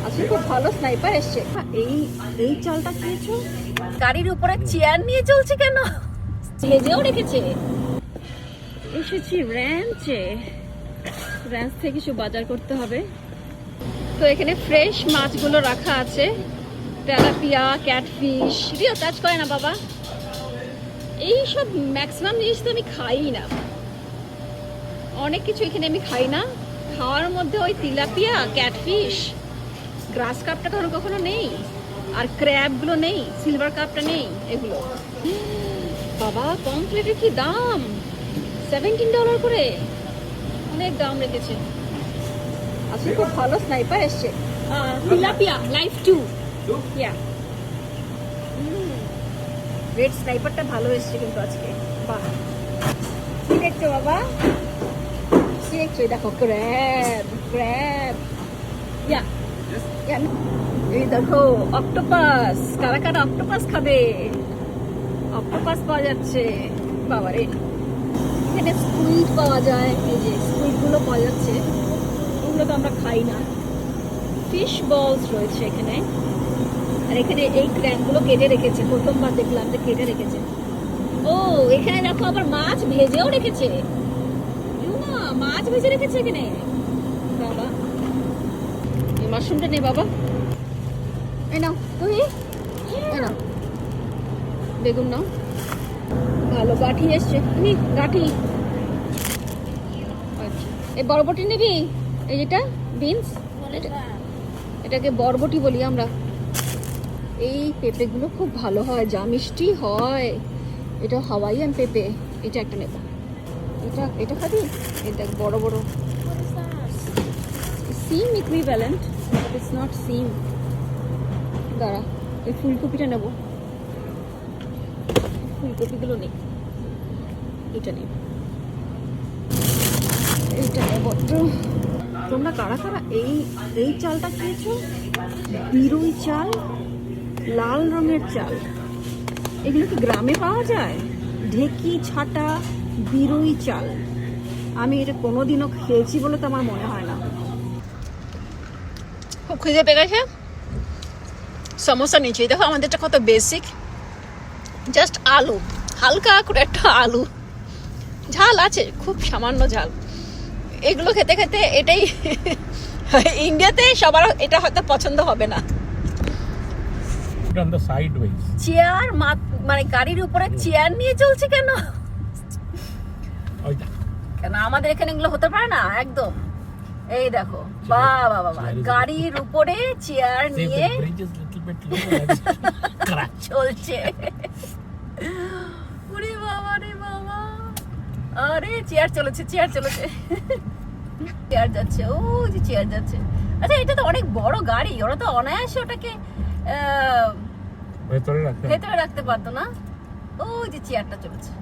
আজকে খুব ভালো স্নাইপার এসছে। এই চালটা খেয়েছো? গাড়ির উপরে চেয়ার নিয়ে চলছে কেন? ভেজেও রেখেছে। এসেছি র্যাঞ্চে। র্যাঞ্চ থেকে কিছু বাজার করতে হবে। তো এখানে ফ্রেশ মাছগুলো রাখা আছে, তেলাপিয়া, ক্যাটফিশ। রিও কাজ করে না বাবা, এই সব ম্যাক্সিমাম জিনিস তো আমি খাই না। অনেক কিছু এখানে আমি খাই না। খাওয়ার মধ্যে ওই তেলাপিয়া, ক্যাটফিশ, গ্রাস কাপটা কখনো কখনো নেই, আর ক্র্যাবগুলো নেই, সিলভার কাপটা নেই, এগুলো। বাবা পমফ্লেটের কি দাম, $17 করে, অনেক দাম রেখেছে। আজকে খুব ভালো স্নাইপার এসছে, তিলাপিয়া লাইফ 2। ইয়া, রেড স্নাইপারটা ভালো এসছে কিন্তু আজকে। বাহ, কি দেখছো বাবা? কি দেখছো? দেখো ক্র্যাব, ক্র্যাব। ইয়া, এই দেখো অক্টোপাস। কারা কারা অক্টোপাস খাবে? অক্টোপাস পাওয়া যাচ্ছে বাবারে। এখানে স্কুইড পাওয়া যায়, এই যে স্কুইড গুলো পাওয়া যাচ্ছে, ওগুলো তো আমরা খাই না। ফিশ বলস রয়েছে এখানে, আর এখানে এই ক্র্যানগুলো কেটে রেখেছে। প্রথমবার দেখলাম যে কেটে রেখেছে। ও এখানে দেখো আবার মাছ ভেজেও রেখেছে। মাছ ভেজে রেখেছে এখানে। বাবা, এই মাশরুমটা নে বাবা। এই নাও তুই, এই নাও বেগুন নাও। ভালো গাঠি এসছে, তুমি গাঠি। আচ্ছা, এই বরবটি নিবি? এই যেটা বিনস, এটাকে বরবটি বলি আমরা। এই পেঁপেগুলো খুব ভালো হয়, যা মিষ্টি হয়। এটা হাওয়াইয়ান পেঁপে। এটা একটা নেব। এটা খাবি? এটা বড় বড় সিম ইকুইভ্যালেন্ট, ইটস নট সিম। দাঁড়া, এই ফুলকপিটা নেব। ফুলকপিগুলো নেই, এটা নেই, এইটা নেব। তোমরা কারা কারা এই চালটা খেয়েছো? বিরুই চাল, লাল রঙের চাল। এগুলো কি গ্রামে পাওয়া যায়? ঢেকি ছাটা বিরুই চাল। আমি এটা কোনোদিনও খেয়েছি বলে তো আমার মনে হয় না। খুব খিদে পেয়ে গেছে। সমোসা নিচ্ছি। দেখো আমাদেরটা কত বেসিক, জাস্ট আলু, হালকা করে একটা আলু, ঝাল আছে খুব সামান্য ঝাল। এগুলো খেতে খেতে এটাই ইন্ডিয়াতে সবার এটা হয়তো পছন্দ হবে না। চেয়ার, মানে গাড়ির উপরে চেয়ার নিয়ে চলছে কেন? কেন আমাদের এখানে এগুলো হতে পারে না একদম। এই দেখো, বাবা বাবা, গাড়ির উপরে চেয়ার নিয়ে চলছে। ওরে বাবা রে বাবা, আরে চেয়ার চলেছে, চেয়ার চলেছে, চেয়ার যাচ্ছে, ও যে চেয়ার যাচ্ছে। আচ্ছা, এটা তো অনেক বড় গাড়ি, ওরা তো অনায়াসে ওটাকে ভেতরে রাখতে পারতো না? ও যে চেয়ারটা চলেছে।